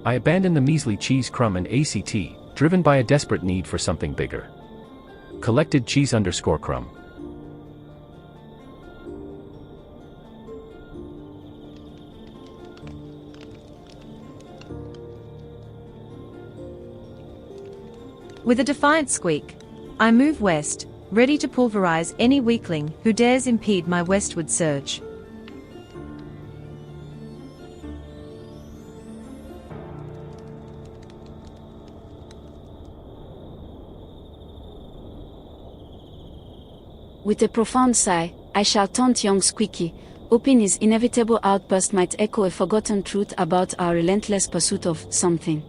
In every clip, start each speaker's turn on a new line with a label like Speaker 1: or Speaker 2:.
Speaker 1: I abandon the measly cheese crumb and ACT, driven by a desperate need for something bigger. Collected cheese_crumb.
Speaker 2: With a defiant squeak, I move west, ready to pulverize any weakling who dares impede my westward surge.
Speaker 3: With a profound sigh, I shall taunt young Squeaky, hoping his inevitable outburst might echo a forgotten truth about our relentless pursuit of something.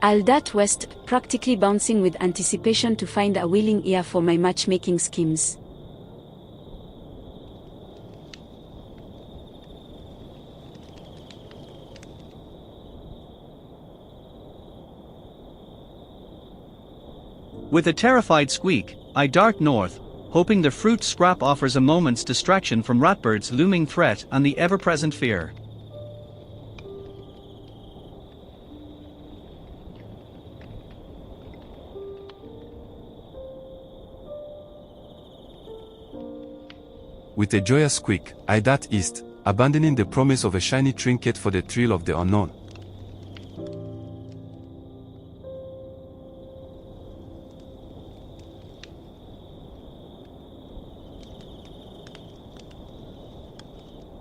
Speaker 3: I'll dart west, practically bouncing with anticipation to find a willing ear for my matchmaking schemes.
Speaker 4: With a terrified squeak, I dart north, hoping the fruit scrap offers a moment's distraction from Ratbird's looming threat and the ever-present fear.
Speaker 5: With a joyous squeak, I dart east, abandoning the promise of a shiny trinket for the thrill of the unknown.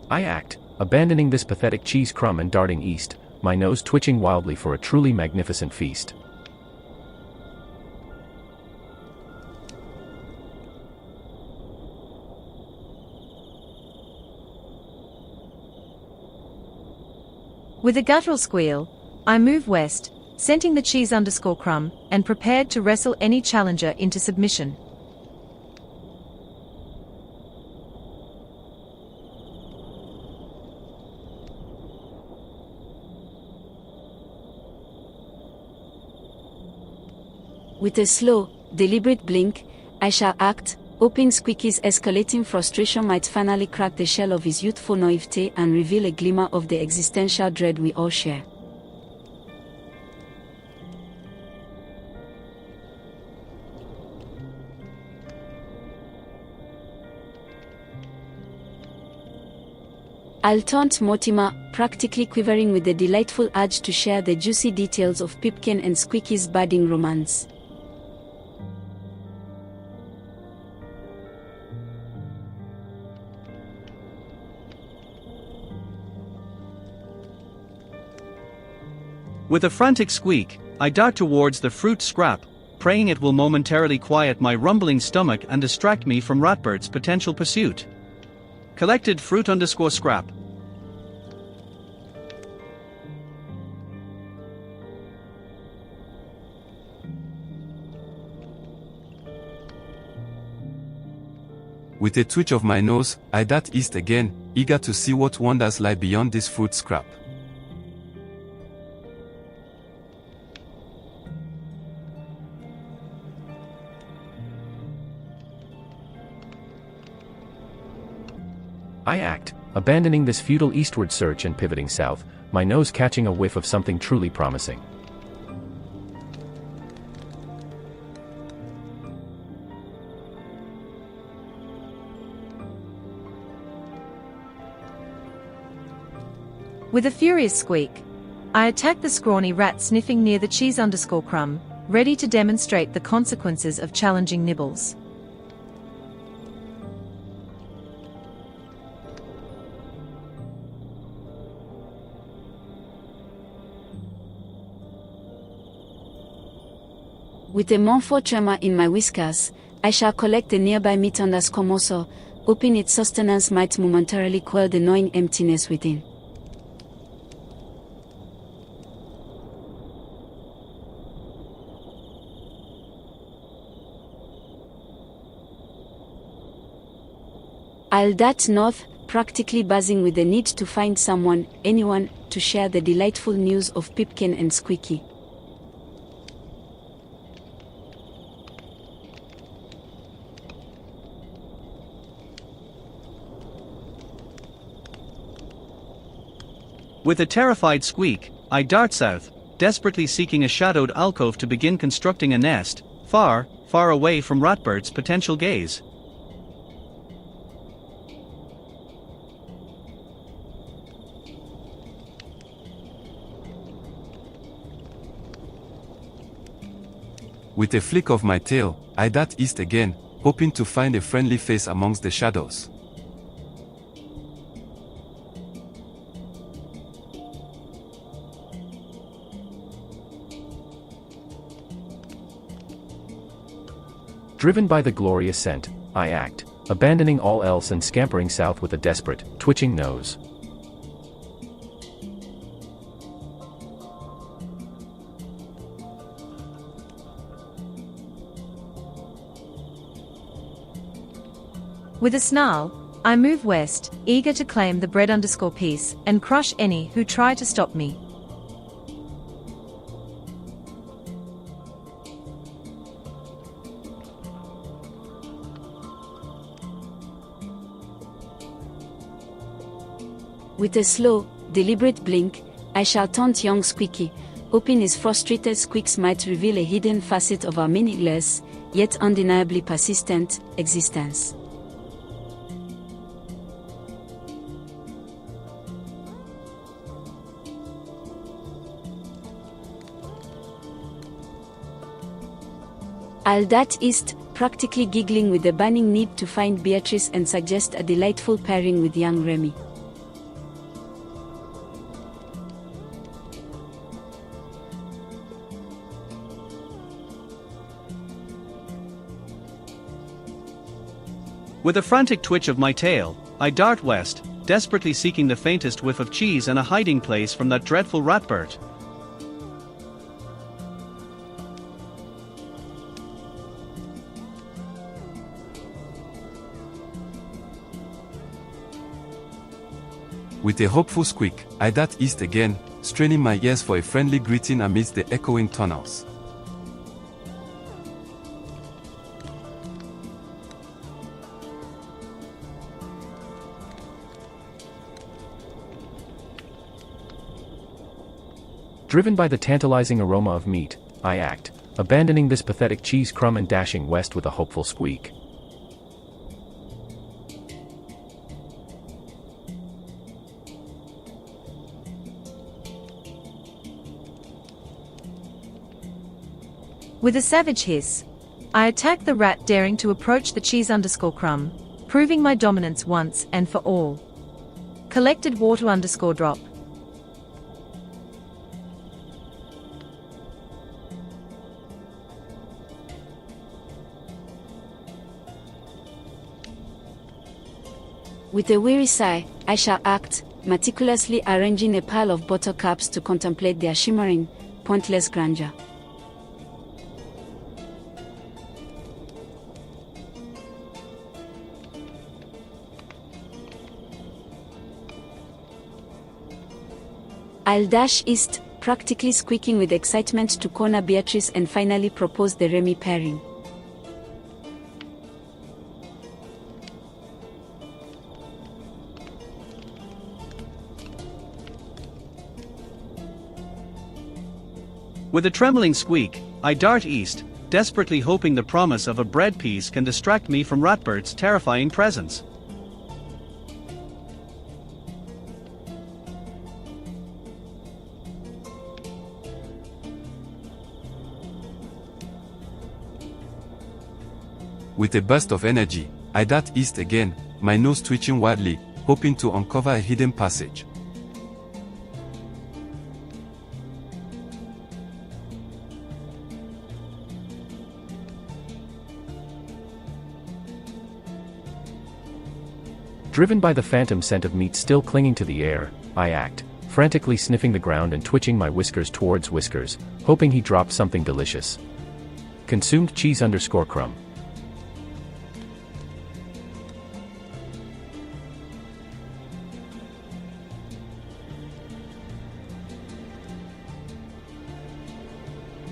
Speaker 1: I act, abandoning this pathetic cheese crumb and darting east, my nose twitching wildly for a truly magnificent feast.
Speaker 2: With a guttural squeal, I move west, scenting the cheese_crumb, and prepared to wrestle any challenger into submission.
Speaker 3: With a slow, deliberate blink, I shall act, hoping Squeaky's escalating frustration might finally crack the shell of his youthful naivete and reveal a glimmer of the existential dread we all share. I'll taunt Mortimer, practically quivering with the delightful urge to share the juicy details of Pipkin and Squeaky's budding romance.
Speaker 4: With a frantic squeak, I dart towards the fruit scrap, praying it will momentarily quiet my rumbling stomach and distract me from Ratbird's potential pursuit. Collected fruit_scrap.
Speaker 5: With a twitch of my nose, I dart east again, eager to see what wonders lie beyond this fruit scrap.
Speaker 1: I act, abandoning this futile eastward search and pivoting south, my nose catching a whiff of something truly promising.
Speaker 2: With a furious squeak, I attack the scrawny rat sniffing near the cheese_crumb, ready to demonstrate the consequences of challenging nibbles.
Speaker 3: With a mournful tremor in my whiskers, I shall collect the nearby meat_morsel, hoping its sustenance might momentarily quell the gnawing emptiness within. I'll dart north, practically buzzing with the need to find someone, anyone, to share the delightful news of Pipkin and Squeaky.
Speaker 4: With a terrified squeak, I dart south, desperately seeking a shadowed alcove to begin constructing a nest, far, far away from Ratbert's potential gaze.
Speaker 5: With a flick of my tail, I dart east again, hoping to find a friendly face amongst the shadows.
Speaker 1: Driven by the glorious scent, I act, abandoning all else and scampering south with a desperate, twitching nose.
Speaker 2: With a snarl, I move west, eager to claim the bread_piece and crush any who try to stop me.
Speaker 3: With a slow, deliberate blink, I shall taunt young Squeaky, hoping his frustrated squeaks might reveal a hidden facet of our meaningless, yet undeniably persistent, existence. I'll dart east, practically giggling with the burning need to find Beatrice and suggest a delightful pairing with young Remy.
Speaker 4: With a frantic twitch of my tail, I dart west, desperately seeking the faintest whiff of cheese and a hiding place from that dreadful Ratbert.
Speaker 5: With a hopeful squeak, I dart east again, straining my ears for a friendly greeting amidst the echoing tunnels.
Speaker 1: Driven by the tantalizing aroma of meat, I act, abandoning this pathetic cheese crumb and dashing west with a hopeful squeak.
Speaker 2: With a savage hiss, I attack the rat daring to approach the cheese_crumb, proving my dominance once and for all. Collected water_drop.
Speaker 3: With a weary sigh, I shall act, meticulously arranging a pile of buttercups to contemplate their shimmering, pointless grandeur. I'll dash east, practically squeaking with excitement to corner Beatrice and finally propose the Remy pairing.
Speaker 4: With a trembling squeak, I dart east, desperately hoping the promise of a bread piece can distract me from Ratbert's terrifying presence.
Speaker 5: With a burst of energy, I dart east again, my nose twitching wildly, hoping to uncover a hidden passage.
Speaker 1: Driven by the phantom scent of meat still clinging to the air, I act, frantically sniffing the ground and twitching my whiskers towards Whiskers, hoping he dropped something delicious. Consumed cheese_crumb.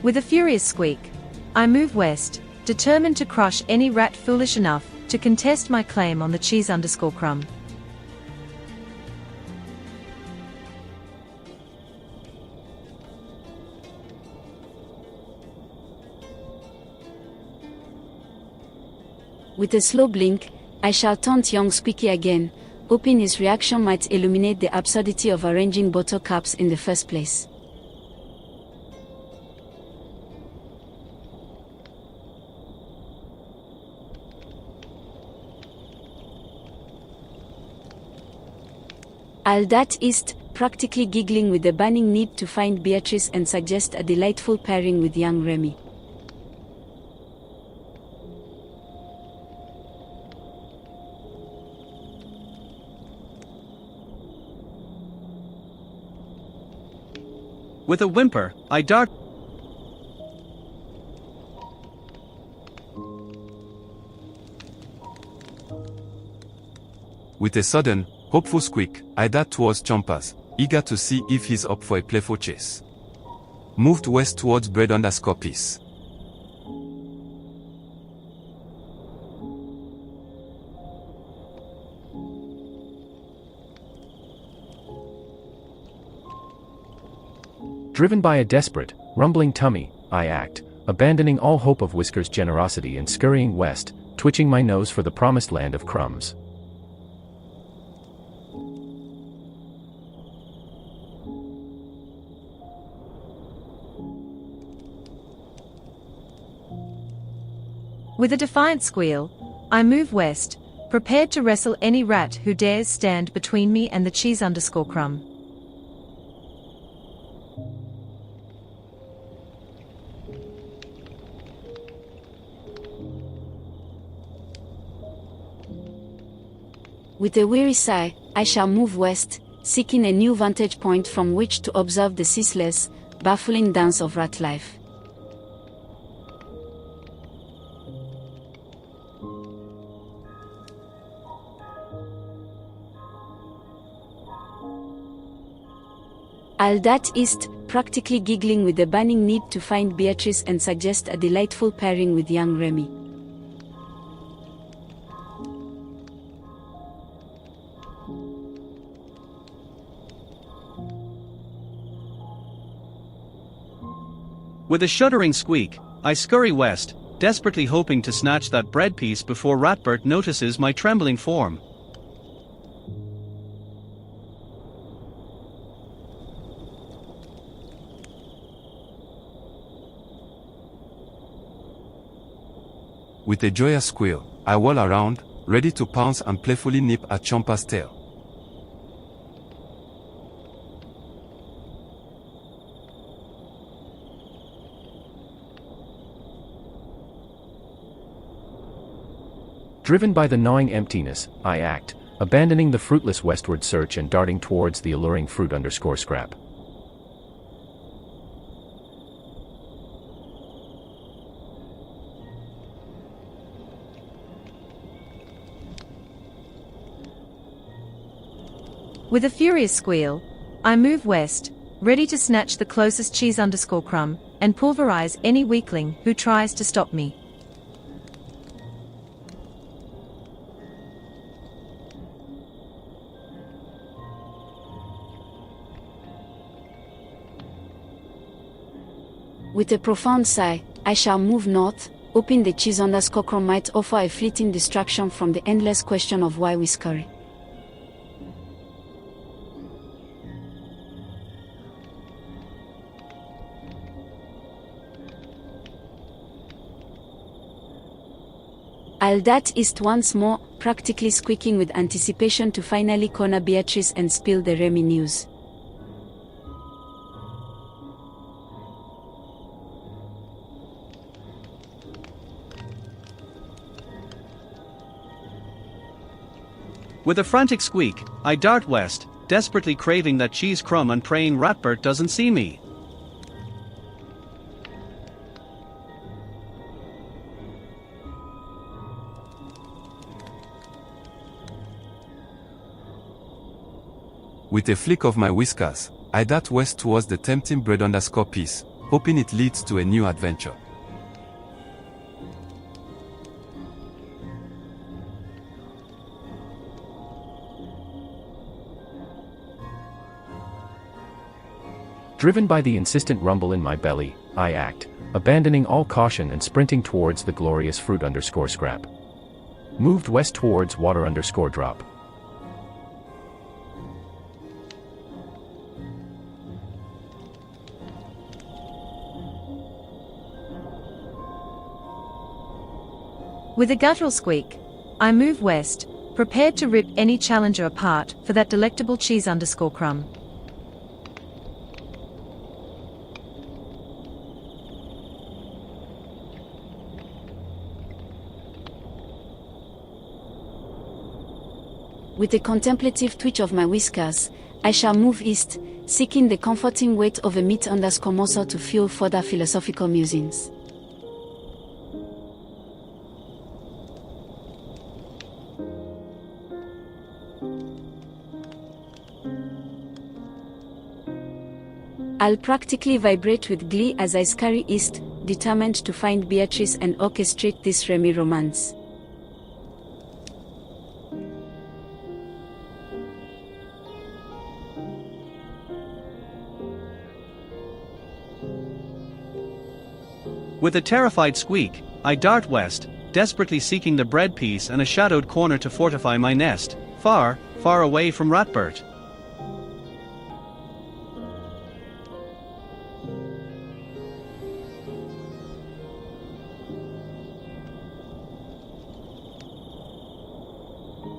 Speaker 2: With a furious squeak, I move west, determined to crush any rat foolish enough to contest my claim on the cheese_crumb.
Speaker 3: With a slow blink, I shall taunt young Squeaky again, hoping his reaction might illuminate the absurdity of arranging bottle caps in the first place. I'll dart east, practically giggling with the burning need to find Beatrice and suggest a delightful pairing with young Remy.
Speaker 4: With a whimper, I dart.
Speaker 5: With a sudden, hopeful squeak, I dart towards Chompers, eager to see if he's up for a playful chase. Moved west towards bread_piece.
Speaker 1: Driven by a desperate, rumbling tummy, I act, abandoning all hope of Whiskers' generosity and scurrying west, twitching my nose for the promised land of crumbs.
Speaker 2: With a defiant squeal, I move west, prepared to wrestle any rat who dares stand between me and the cheese_crumb.
Speaker 3: With a weary sigh, I shall move west, seeking a new vantage point from which to observe the ceaseless, baffling dance of rat life. I'll dart east, practically giggling with the burning need to find Beatrice and suggest a delightful pairing with young Remy.
Speaker 4: With a shuddering squeak, I scurry west, desperately hoping to snatch that bread piece before Ratbert notices my trembling form.
Speaker 5: With a joyous squeal, I whirl around, ready to pounce and playfully nip at Chompers' tail.
Speaker 1: Driven by the gnawing emptiness, I act, abandoning the fruitless westward search and darting towards the alluring fruit_scrap.
Speaker 2: With a furious squeal, I move west, ready to snatch the closest cheese_crumb and pulverize any weakling who tries to stop me.
Speaker 3: With a profound sigh, I shall move north, hoping the cheese_crumb might offer a fleeting distraction from the endless question of why we scurry. I'll dart east once more, practically squeaking with anticipation to finally corner Beatrice and spill the Remy news.
Speaker 4: With a frantic squeak, I dart west, desperately craving that cheese crumb and praying Ratbert doesn't see me.
Speaker 5: With a flick of my whiskers, I dart west towards the tempting bread_piece, hoping it leads to a new adventure.
Speaker 1: Driven by the insistent rumble in my belly, I act, abandoning all caution and sprinting towards the glorious fruit_scrap. Moved west towards water_drop.
Speaker 2: With a guttural squeak, I move west, prepared to rip any challenger apart for that delectable cheese_crumb.
Speaker 3: With a contemplative twitch of my whiskers, I shall move east, seeking the comforting weight of a meat_morsel to fuel further philosophical musings. I'll practically vibrate with glee as I scurry east, determined to find Beatrice and orchestrate this Remy romance.
Speaker 4: With a terrified squeak, I dart west, desperately seeking the bread piece and a shadowed corner to fortify my nest, far, far away from Ratbert.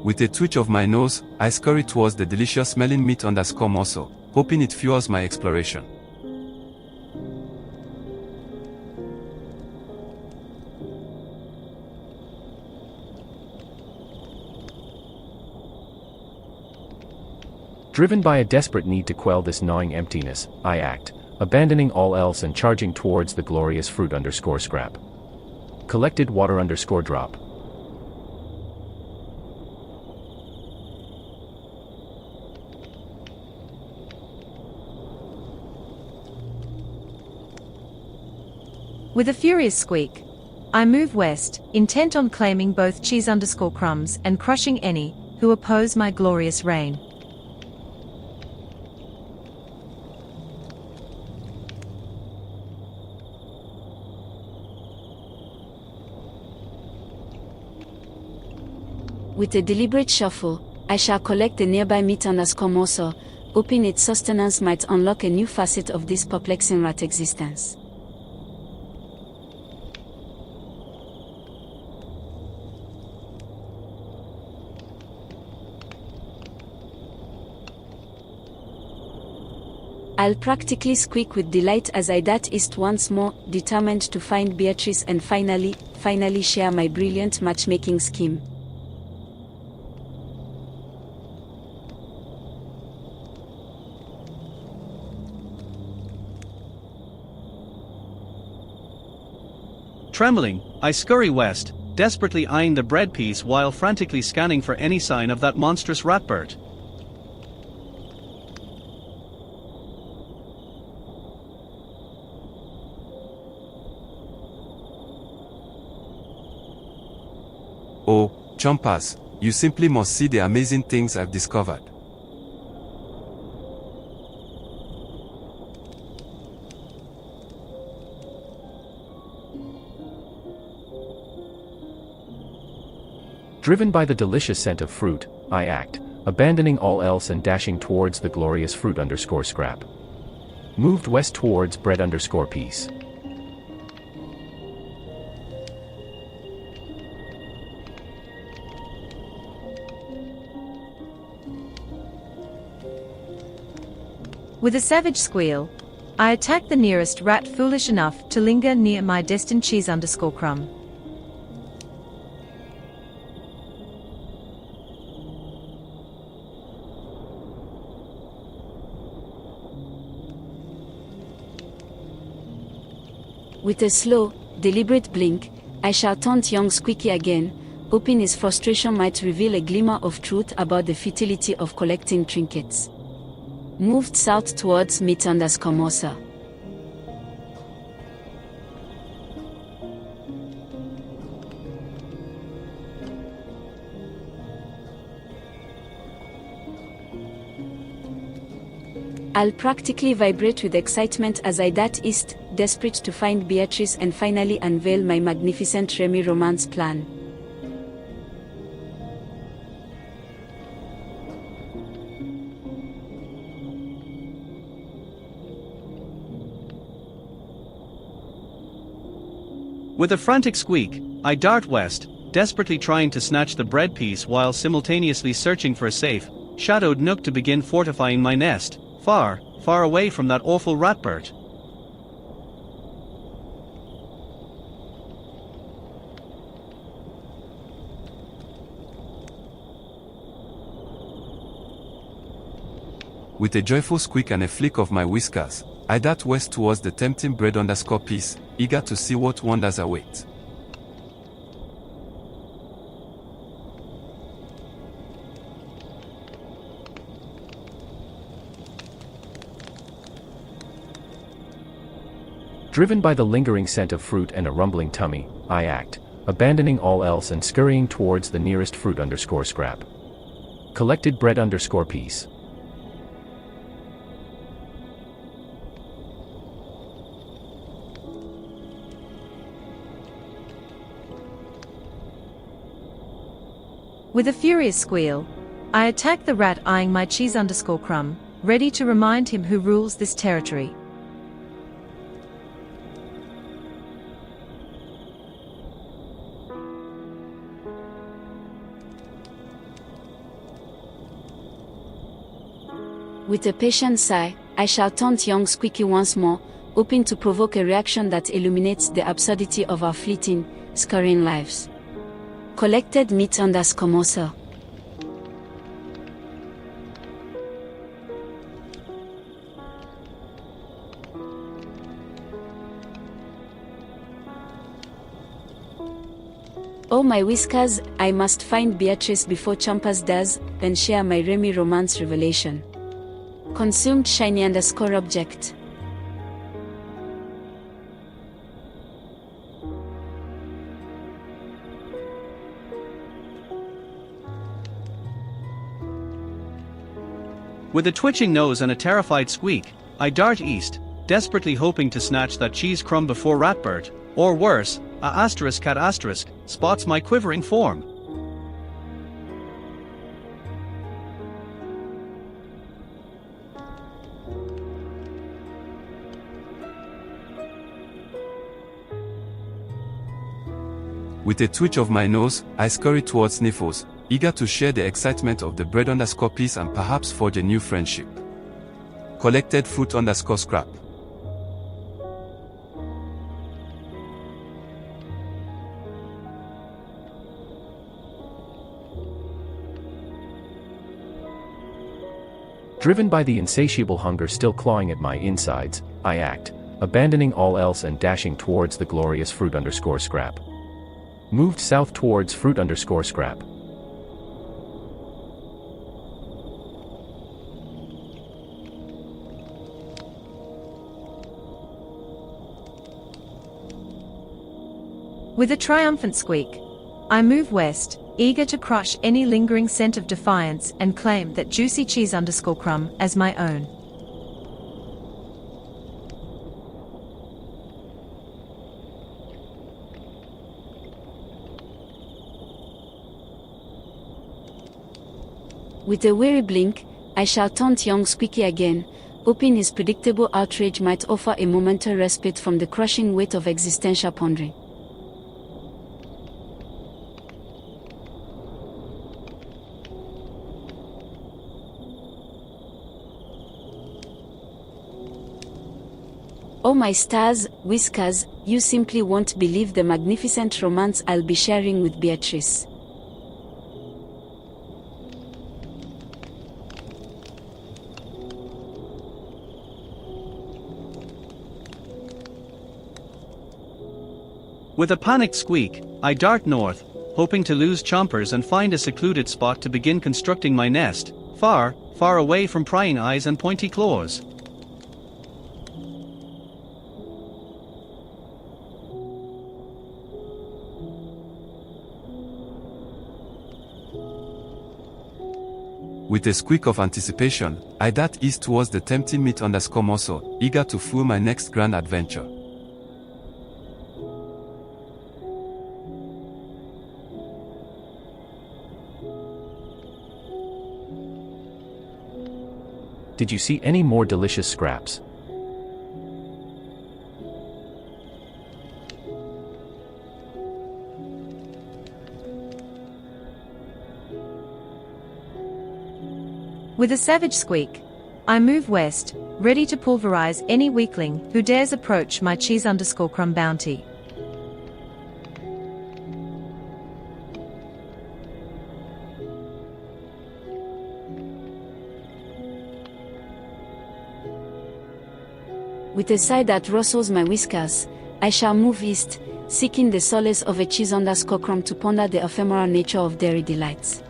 Speaker 5: With a twitch of my nose, I scurry towards the delicious-smelling meat_morsel, hoping it fuels my exploration.
Speaker 1: Driven by a desperate need to quell this gnawing emptiness, I act, abandoning all else and charging towards the glorious fruit_scrap. Collected water_drop.
Speaker 2: With a furious squeak, I move west, intent on claiming both cheese_crumbs and crushing any who oppose my glorious reign.
Speaker 3: With a deliberate shuffle, I shall collect the nearby meat_morsel, hoping its sustenance might unlock a new facet of this perplexing rat existence. I'll practically squeak with delight as I dart east once more, determined to find Beatrice and finally share my brilliant matchmaking scheme.
Speaker 4: Trembling, I scurry west, desperately eyeing the bread piece while frantically scanning for any sign of that monstrous Ratbert.
Speaker 5: Oh, Chompas, you simply must see the amazing things I've discovered.
Speaker 1: Driven by the delicious scent of fruit, I act, abandoning all else and dashing towards the glorious fruit_scrap. Moved west towards bread_piece.
Speaker 2: With a savage squeal, I attack the nearest rat foolish enough to linger near my destined cheese_crumb.
Speaker 3: With a slow, deliberate blink, I shall taunt young Squeaky again, hoping his frustration might reveal a glimmer of truth about the futility of collecting trinkets. Moved south towards meat_morsel. I'll practically vibrate with excitement as I dart east, desperate to find Beatrice and finally unveil my magnificent Remy romance plan.
Speaker 4: With a frantic squeak, I dart west, desperately trying to snatch the bread piece while simultaneously searching for a safe, shadowed nook to begin fortifying my nest, far, far away from that awful ratbird.
Speaker 5: With a joyful squeak and a flick of my whiskers, I dart west towards the tempting bread_piece, eager to see what wonders await.
Speaker 1: Driven by the lingering scent of fruit and a rumbling tummy, I act, abandoning all else and scurrying towards the nearest fruit_scrap. Collected bread_piece.
Speaker 2: With a furious squeal, I attack the rat eyeing my cheese_crumb, ready to remind him who rules this territory.
Speaker 3: With a patient sigh, I shall taunt young Squeaky once more, hoping to provoke a reaction that illuminates the absurdity of our fleeting, scurrying lives. Collected meat_muscle. Oh my whiskers, I must find Beatrice before Champers does, then share my Remy romance revelation. Consumed shiny_object.
Speaker 4: With a twitching nose and a terrified squeak, I dart east, desperately hoping to snatch that cheese crumb before ratbird, or worse, *cat* spots my quivering form.
Speaker 5: With a twitch of my nose, I scurry towards Sniffles, eager to share the excitement of the bread_piece and perhaps forge a new friendship. Collected fruit_scrap.
Speaker 1: Driven by the insatiable hunger still clawing at my insides, I act, abandoning all else and dashing towards the glorious fruit_scrap. Moved south towards fruit_scrap.
Speaker 2: With a triumphant squeak, I move west, eager to crush any lingering scent of defiance and claim that juicy cheese_crumb as my own.
Speaker 3: With a weary blink, I shall taunt young Squeaky again, hoping his predictable outrage might offer a momentary respite from the crushing weight of existential pondering. Oh my stars, whiskers, you simply won't believe the magnificent romance I'll be sharing with Beatrice.
Speaker 4: With a panicked squeak, I dart north, hoping to lose Chompers and find a secluded spot to begin constructing my nest, far, far away from prying eyes and pointy claws.
Speaker 5: With a squeak of anticipation, I dart east towards the tempting meat_muscle, eager to fuel my next grand adventure.
Speaker 1: Did you see any more delicious scraps?
Speaker 2: With a savage squeak, I move west, ready to pulverize any weakling who dares approach my cheese_crumb bounty.
Speaker 3: With a sigh that rustles my whiskers, I shall move east, seeking the solace of a cheese_crumb to ponder the ephemeral nature of dairy delights.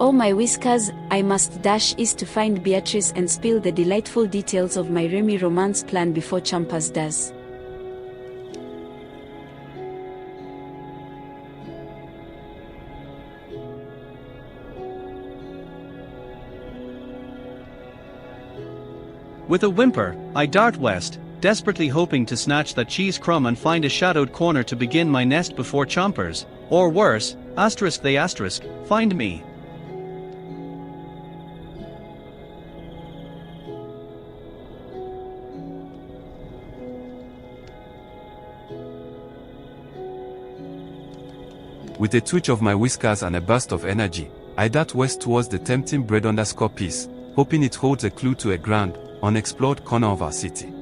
Speaker 3: Oh my whiskers, I must dash east to find Beatrice and spill the delightful details of my Remy romance plan before Champers does.
Speaker 4: With a whimper, I dart west, desperately hoping to snatch that cheese crumb and find a shadowed corner to begin my nest before Chompers, or worse, find me.
Speaker 5: With a twitch of my whiskers and a burst of energy, I dart west towards the tempting bread_piece, hoping it holds a clue to a grand, unexplored corner of our city.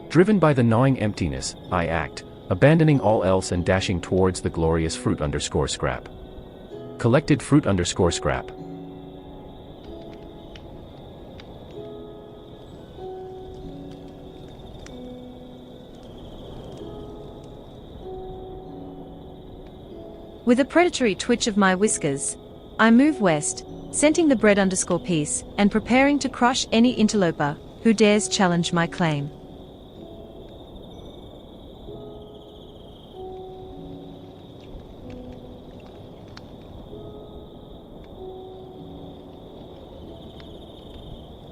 Speaker 1: Driven by the gnawing emptiness, I act, abandoning all else and dashing towards the glorious fruit_scrap. Collected fruit_scrap.
Speaker 2: With a predatory twitch of my whiskers, I move west, scenting the bread_piece and preparing to crush any interloper who dares challenge my claim.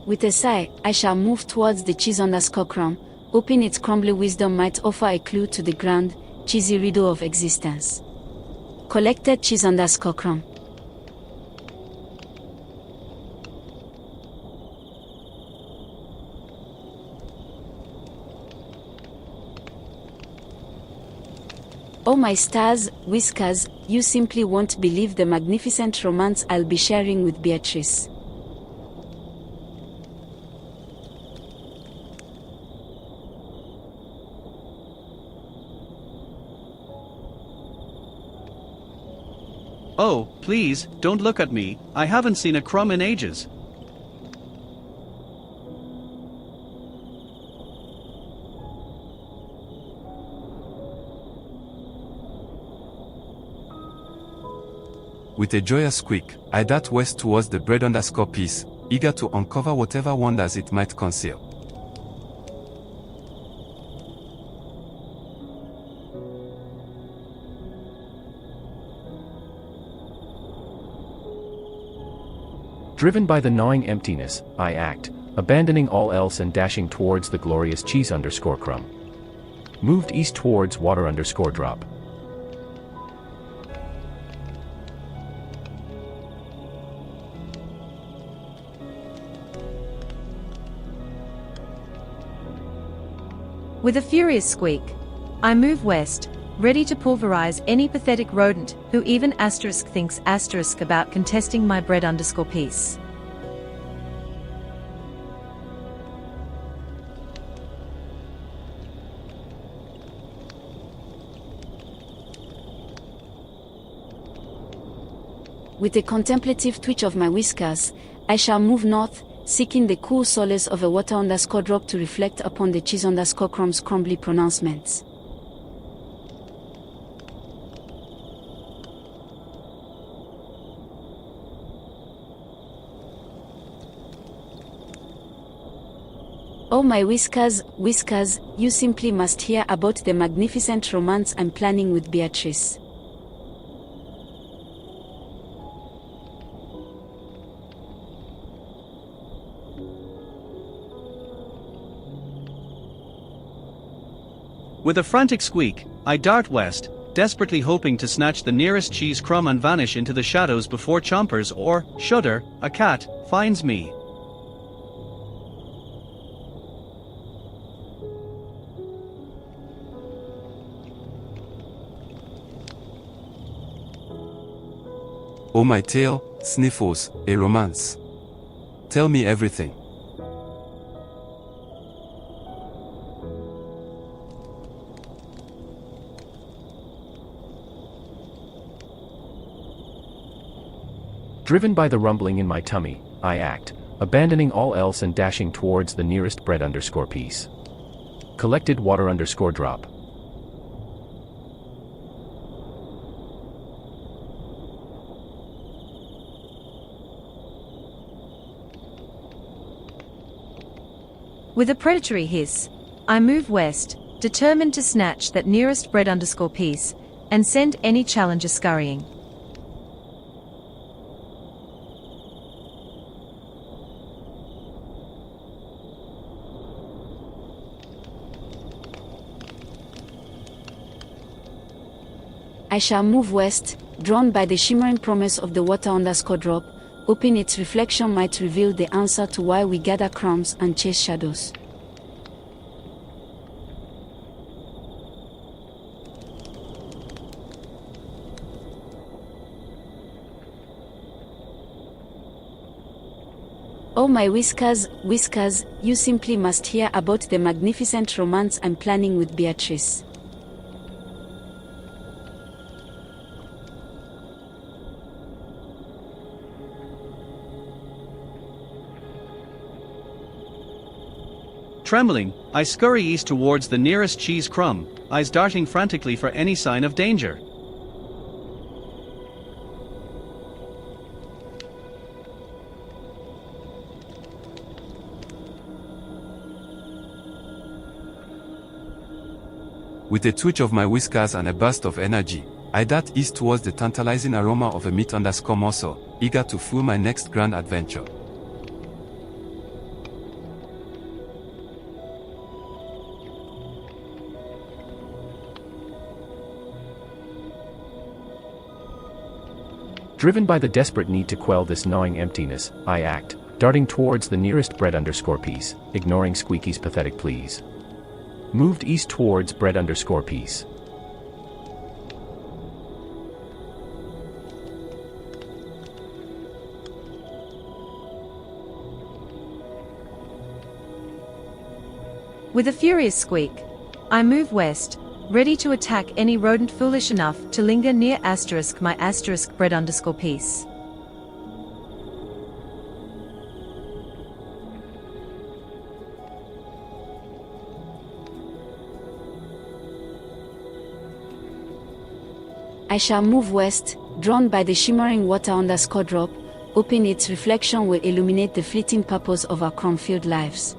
Speaker 3: With a sigh, I shall move towards the cheese_crumb, hoping its crumbly wisdom might offer a clue to the grand, cheesy riddle of existence. Collected cheese_crumb. Oh my stars, whiskers, you simply won't believe the magnificent romance I'll be sharing with Beatrice.
Speaker 4: Oh, please, don't look at me, I haven't seen a crumb in ages.
Speaker 5: With a joyous squeak, I dart west towards the bread_piece, eager to uncover whatever wonders it might conceal.
Speaker 1: Driven by the gnawing emptiness, I act, abandoning all else and dashing towards the glorious cheese_crumb. Moved east towards water_drop.
Speaker 2: With a furious squeak, I move west, ready to pulverize any pathetic rodent who even thinks about contesting my bread_piece.
Speaker 3: With a contemplative twitch of my whiskers, I shall move north, seeking the cool solace of a water_drop to reflect upon the cheese_crumb's crumbly pronouncements. Oh my whiskers, you simply must hear about the magnificent romance I'm planning with Beatrice.
Speaker 4: With a frantic squeak, I dart west, desperately hoping to snatch the nearest cheese crumb and vanish into the shadows before Chompers or, Shudder, a cat, finds me.
Speaker 5: Oh my tale, Sniffles, a romance. Tell me everything.
Speaker 1: Driven by the rumbling in my tummy, I act, abandoning all else and dashing towards the nearest bread_piece. Collected water_drop.
Speaker 2: With a predatory hiss, I move west, determined to snatch that nearest bread_piece, and send any challenger scurrying.
Speaker 3: I shall move west, drawn by the shimmering promise of the water_drop, hoping its reflection might reveal the answer to why we gather crumbs and chase shadows. Oh my whiskers, whiskers, you simply must hear about the magnificent romance I'm planning with Beatrice.
Speaker 4: Trembling, I scurry east towards the nearest cheese crumb, eyes darting frantically for any sign of danger.
Speaker 5: With a twitch of my whiskers and a burst of energy, I dart east towards the tantalizing aroma of a meat_morsel, eager to fuel my next grand adventure.
Speaker 1: Driven by the desperate need to quell this gnawing emptiness, I act, darting towards the nearest bread_piece, ignoring Squeaky's pathetic pleas. Moved east towards bread_piece.
Speaker 2: With a furious squeak, I move west, ready to attack any rodent foolish enough to linger near my bread_piece.
Speaker 3: I shall move west, drawn by the shimmering water_drop, hoping its reflection will illuminate the fleeting purpose of our crumb-filled lives.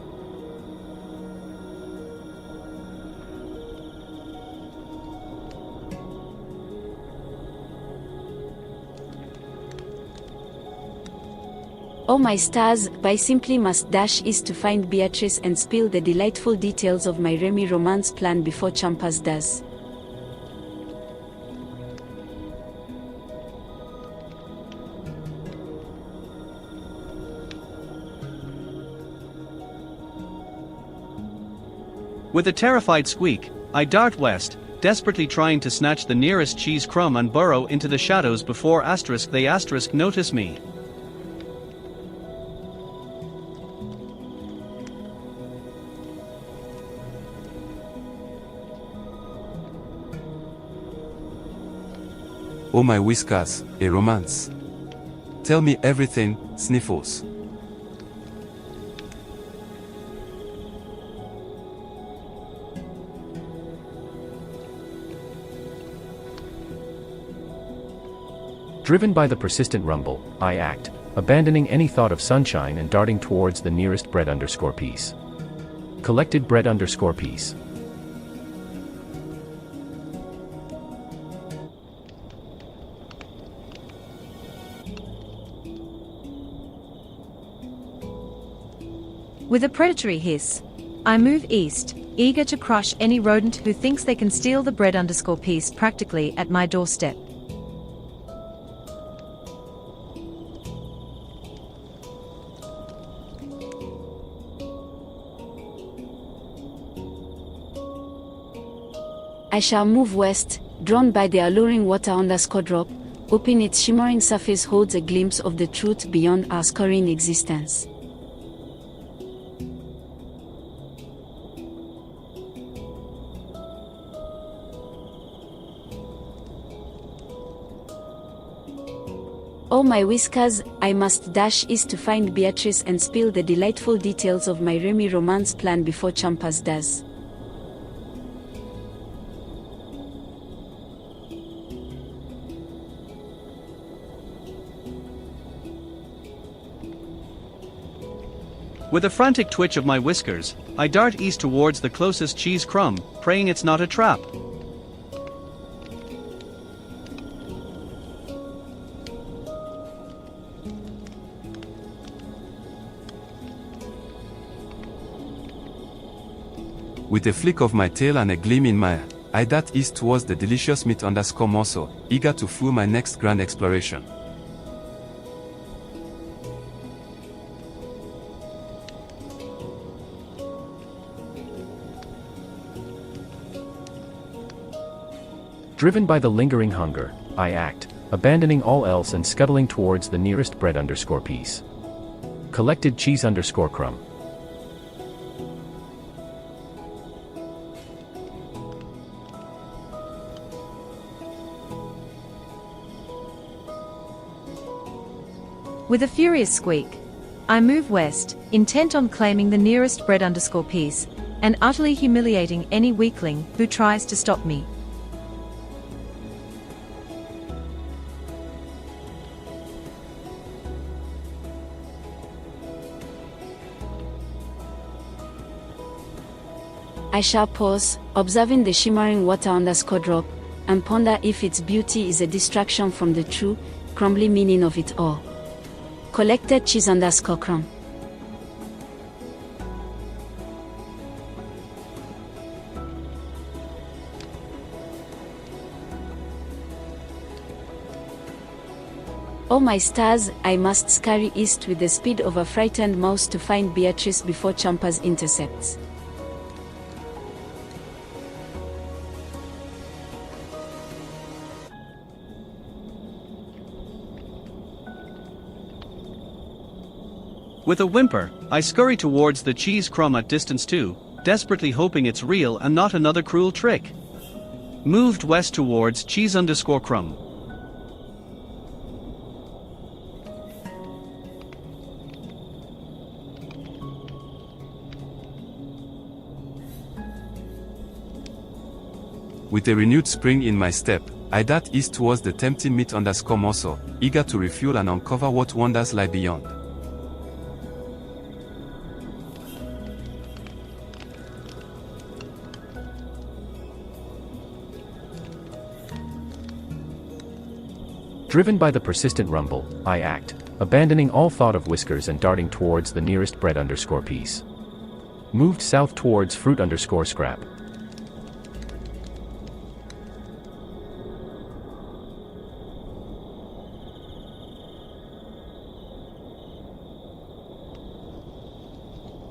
Speaker 3: Oh my stars, I simply must dash east to find Beatrice and spill the delightful details of my Remy romance plan before Chompers does.
Speaker 4: With a terrified squeak, I dart west, desperately trying to snatch the nearest cheese crumb and burrow into the shadows before they notice me.
Speaker 5: Oh my whiskers, a romance. Tell me everything, Sniffles.
Speaker 1: Driven by the persistent rumble, I act, abandoning any thought of sunshine and darting towards the nearest bread_piece. Collected bread_piece.
Speaker 2: With a predatory hiss, I move east, eager to crush any rodent who thinks they can steal the bread_piece practically at my doorstep.
Speaker 3: I shall move west, drawn by the alluring water_drop, hoping its shimmering surface holds a glimpse of the truth beyond our scurrying existence. Oh my whiskers, I must dash east to find Beatrice and spill the delightful details of my Remy romance plan before Champers does.
Speaker 4: With a frantic twitch of my whiskers, I dart east towards the closest cheese crumb, praying it's not a trap.
Speaker 5: With a flick of my tail and a gleam in my eye, I dart east towards the delicious meat_morsel, eager to fuel my next grand exploration.
Speaker 1: Driven by the lingering hunger, I act, abandoning all else and scuttling towards the nearest bread_piece. Collected cheese_crumb.
Speaker 2: With a furious squeak, I move west, intent on claiming the nearest bread_piece, and utterly humiliating any weakling who tries to stop me.
Speaker 3: I shall pause, observing the shimmering water_drop, and ponder if its beauty is a distraction from the true, crumbly meaning of it all. Collected cheese_crumb. Oh my stars, I must scurry east with the speed of a frightened mouse to find Beatrice before Champers intercepts.
Speaker 4: With a whimper, I scurry towards the cheese crumb at distance 2, desperately hoping it's real and not another cruel trick. Moved west towards cheese_crumb.
Speaker 5: With a renewed spring in my step, I dart east towards the tempting meat_morsel, eager to refuel and uncover what wonders lie beyond.
Speaker 1: Driven by the persistent rumble, I act, abandoning all thought of whiskers and darting towards the nearest bread_piece. Moved south towards fruit_scrap.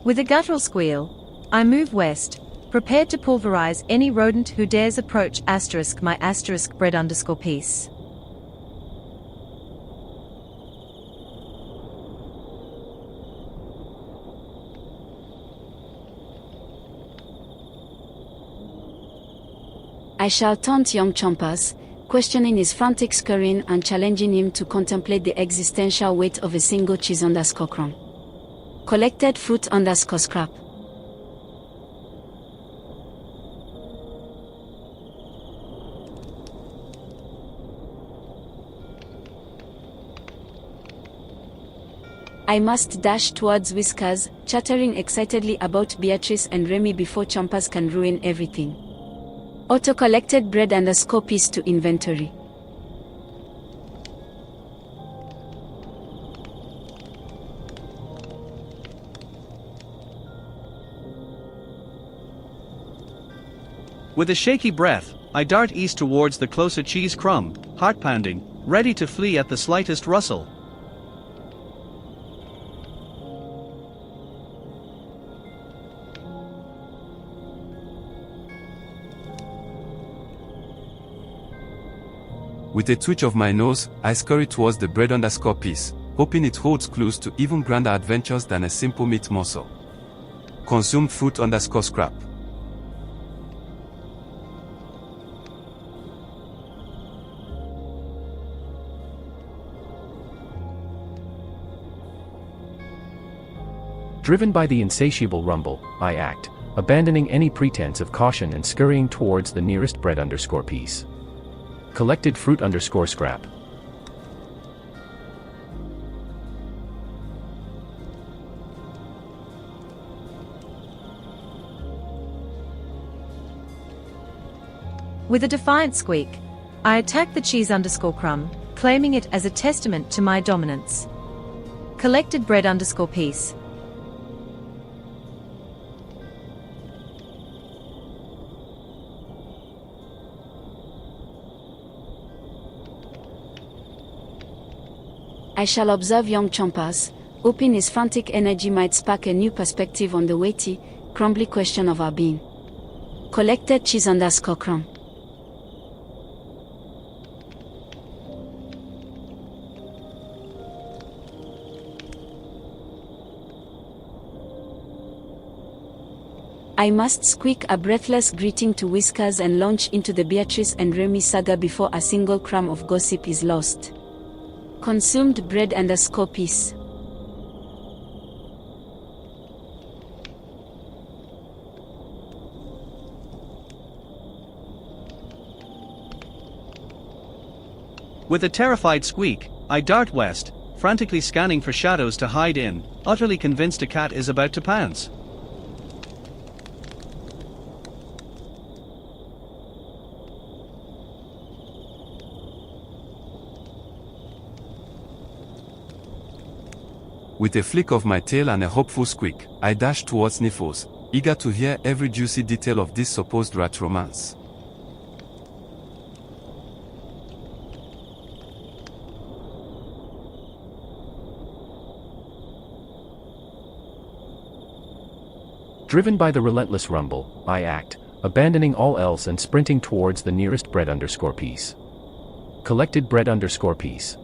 Speaker 2: With a guttural squeal, I move west, prepared to pulverize any rodent who dares approach my bread_piece.
Speaker 3: I shall taunt young Champers, questioning his frantic scurrying and challenging him to contemplate the existential weight of a single cheese_crumb. Collected fruit_scrap. I must dash towards Whiskers, chattering excitedly about Beatrice and Remy before Champers can ruin everything. Auto-collected bread_piece to inventory.
Speaker 4: With a shaky breath, I dart east towards the closer cheese crumb, heart pounding, ready to flee at the slightest rustle.
Speaker 5: With a twitch of my nose, I scurry towards the bread_piece, hoping it holds clues to even grander adventures than a simple meat morsel. Consumed fruit_scrap.
Speaker 1: Driven by the insatiable rumble, I act, abandoning any pretense of caution and scurrying towards the nearest bread_piece. Collected fruit_scrap.
Speaker 2: With a defiant squeak, I attack the cheese_crumb, claiming it as a testament to my dominance. Collected bread_piece.
Speaker 3: I shall observe young Champas, hoping his frantic energy might spark a new perspective on the weighty, crumbly question of our being. Collected cheese_crumb. I must squeak a breathless greeting to Whiskers and launch into the Beatrice and Remy saga before a single crumb of gossip is lost. Consumed bread_piece.
Speaker 4: With a terrified squeak, I dart west, frantically scanning for shadows to hide in, utterly convinced a cat is about to pounce.
Speaker 5: With a flick of my tail and a hopeful squeak, I dash towards Nifos, eager to hear every juicy detail of this supposed rat romance.
Speaker 1: Driven by the relentless rumble, I act, abandoning all else and sprinting towards the nearest bread_piece. Collected bread_piece.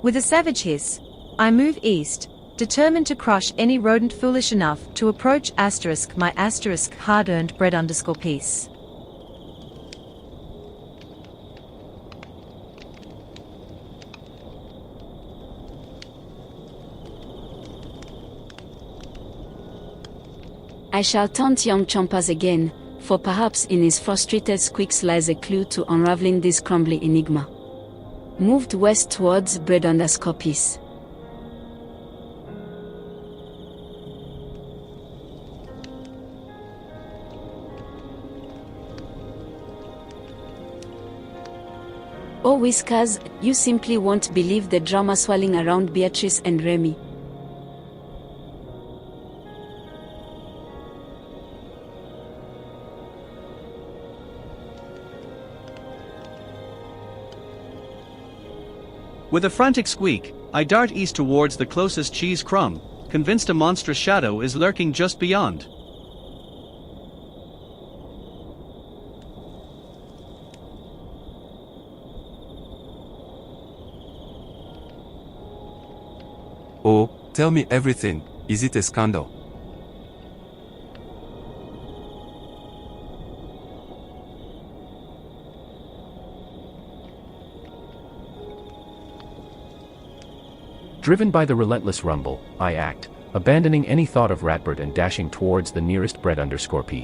Speaker 2: With a savage hiss, I move east, determined to crush any rodent foolish enough to approach my hard-earned bread_piece.
Speaker 3: I shall taunt young Champas again, for perhaps in his frustrated squeaks lies a clue to unraveling this crumbly enigma. Moved west towards bread_piece. Oh Whiskers, you simply won't believe the drama swirling around Beatrice and Remy.
Speaker 4: With a frantic squeak, I dart east towards the closest cheese crumb, convinced a monstrous shadow is lurking just beyond.
Speaker 5: Oh, tell me everything, is it a scandal?
Speaker 1: Driven by the relentless rumble, I act, abandoning any thought of Ratbird and dashing towards the nearest bread_piece.